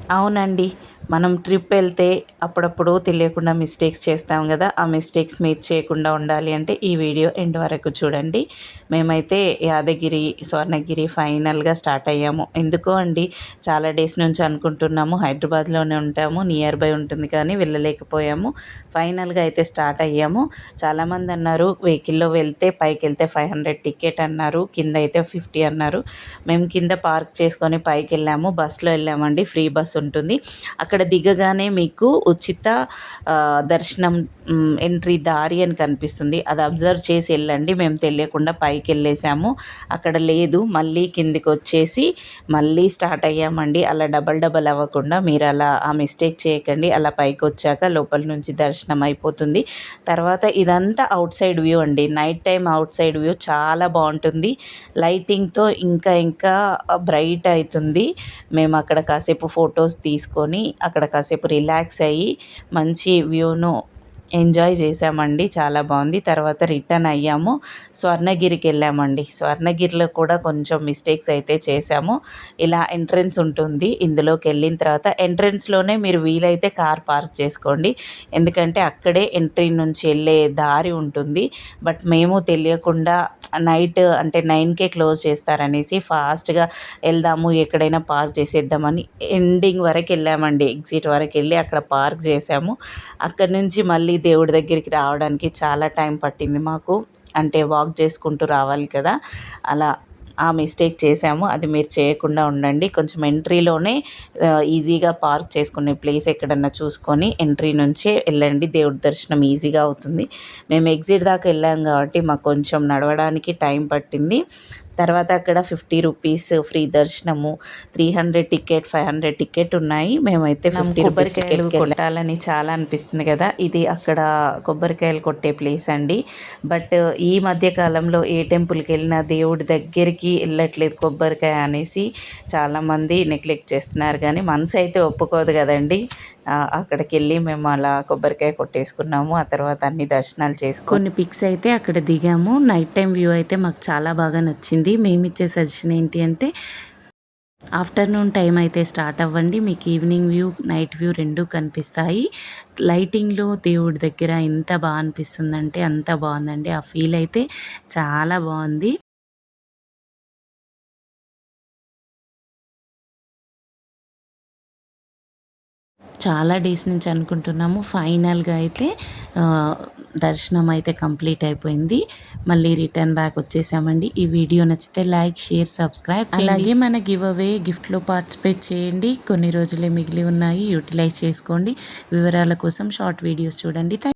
అవునండి. మనం ట్రిప్ వెళ్తే అప్పుడప్పుడు తెలియకుండా మిస్టేక్స్ చేస్తాం కదా! ఆ మిస్టేక్స్ మీరు చేయకుండా ఉండాలి అంటే ఈ వీడియో ఎండ్ వరకు చూడండి. మేమైతే యాదగిరి, స్వర్ణగిరి ఫైనల్‌గా స్టార్ట్ అయ్యాము. ఎందుకో అండి చాలా డేస్ నుంచి అనుకుంటున్నాము. హైదరాబాద్‌లోనే ఉంటాము. నియర్ బై ఉంటుంది కానీ వెళ్ళలేకపోయాము. ఫైనల్‌గా అయితే స్టార్ట్ అయ్యాము. చాలామంది అన్నారు వెహికల్‌లో వెళ్తే పైకెళ్తే 500 టికెట్ అన్నారు. కింద అయితే 50 అన్నారు. మేము కింద పార్క్ చేసుకొని పైకెళ్ళాము. బస్సులో వెళ్ళామండి. ఫ్రీ బస్ ఉంటుంది. అక్కడ దిగగానే మీకు ఉచిత దర్శనం ఎంట్రీ దారి అని కనిపిస్తుంది. అది అబ్జర్వ్ చేసి వెళ్ళండి. మేము తెలియకుండా పైకి వెళ్ళేసాము. అక్కడ లేదు. మళ్ళీ కిందికి వచ్చేసి మళ్ళీ స్టార్ట్ అయ్యామండి. అలా డబల్ అవ్వకుండా మీరు అలా ఆ మిస్టేక్ చేయకండి. అలా పైకి వచ్చాక లోపల నుంచి దర్శనం అయిపోతుంది. తర్వాత ఇదంతా అవుట్ సైడ్ వ్యూ అండి. Night time out side view చాలా బాగుంటుంది. లైటింగ్తో ఇంకా బ్రైట్ అవుతుంది. మేము అక్కడ కాసేపు ఫొటోస్ తీసుకొని అక్కడ కాసేపు రిలాక్స్ అయ్యి మంచి వ్యూను ఎంజాయ్ చేసామండి. చాలా బాగుంది. తర్వాత రిటర్న్ అయ్యాము. స్వర్ణగిరికి వెళ్ళామండి. స్వర్ణగిరిలో కూడా కొంచెం మిస్టేక్స్ అయితే చేసాము. ఇలా ఎంట్రన్స్ ఉంటుంది. ఇందులోకి వెళ్ళిన తర్వాత ఎంట్రన్స్లోనే మీరు వీలైతే కార్ పార్క్ చేసుకోండి. ఎందుకంటే అక్కడే ఎంట్రీ నుంచి వెళ్ళే దారి ఉంటుంది. బట్ మేము తెలియకుండా నైట్ అంటే 9కే క్లోజ్ చేస్తారనేసి ఫాస్ట్గా వెళ్దాము ఎక్కడైనా పార్క్ చేసేద్దామని ఎండింగ్ వరకు వెళ్ళామండి. ఎగ్జిట్ వరకు వెళ్ళి అక్కడ పార్క్ చేసాము. అక్కడి నుంచి మళ్ళీ దేవుడి దగ్గరికి రావడానికి చాలా టైం పట్టింది మాకు. అంటే వాక్ చేసుకుంటూ రావాలి కదా! అలా ఆ మిస్టేక్ చేసాము. అది మీరు చేయకుండా ఉండండి. కొంచెం ఎంట్రీలోనే ఈజీగా పార్క్ చేసుకునే ప్లేస్ ఎక్కడన్నా చూసుకొని ఎంట్రీ నుంచే వెళ్ళండి. దేవుడి దర్శనం ఈజీగా అవుతుంది. మేము ఎగ్జిట్ దాకా వెళ్ళాం కాబట్టి మాకు కొంచెం నడవడానికి టైం పట్టింది. తర్వాత అక్కడ 50 రూపీస్ ఫ్రీ దర్శనము, 300 టికెట్, 500 టికెట్ ఉన్నాయి. మేమైతే 50 రూపీస్ టికెట్ కొట్టాలని చాలా అనిపిస్తుంది కదా! ఇది అక్కడ కొబ్బరికాయలు కొట్టే ప్లేస్ అండి. బట్ ఈ మధ్య కాలంలో ఏ టెంపుల్కి వెళ్ళినా దేవుడి దగ్గరికి వెళ్ళట్లేదు కొబ్బరికాయ అనేసి చాలామంది నెగ్లెక్ట్ చేస్తున్నారు. కానీ మనసు అయితే ఒప్పుకోదు కదండి. అక్కడికి వెళ్ళి మేము అలా కొబ్బరికాయ కొట్టేసుకున్నాము. ఆ తర్వాత అన్ని దర్శనాలు చేసుకొని కొన్ని పిక్స్ అయితే అక్కడ దిగాము. నైట్ టైం వ్యూ అయితే మాకు చాలా బాగా నచ్చింది. మేమిచ్చే సజెషన్ ఏంటి అంటే ఆఫ్టర్నూన్ టైం అయితే స్టార్ట్ అవ్వండి. మీకు ఈవినింగ్ వ్యూ, నైట్ వ్యూ రెండూ కనిపిస్తాయి. లైటింగ్లో దేవుడి దగ్గర ఎంత బాగా అనిపిస్తుందంటే అంత బాగుందండి. ఆ ఫీల్ అయితే చాలా బాగుంది. చాలా డేస్ నుంచి అనుకుంటున్నాము. ఫైనల్గా అయితే దర్శనం అయితే కంప్లీట్ అయిపోయింది. మళ్ళీ రిటర్న్ బ్యాక్ వచ్చేసామండి. ఈ వీడియో నచ్చితే లైక్, షేర్, సబ్స్క్రైబ్ చేయండి. అలాగే మన గివ్ అవే గిఫ్ట్లో పార్టిసిపేట్ చేయండి. కొన్ని రోజులే మిగిలి ఉన్నాయి. యూటిలైజ్ చేసుకోండి. వివరాల కోసం షార్ట్ వీడియోస్ చూడండి.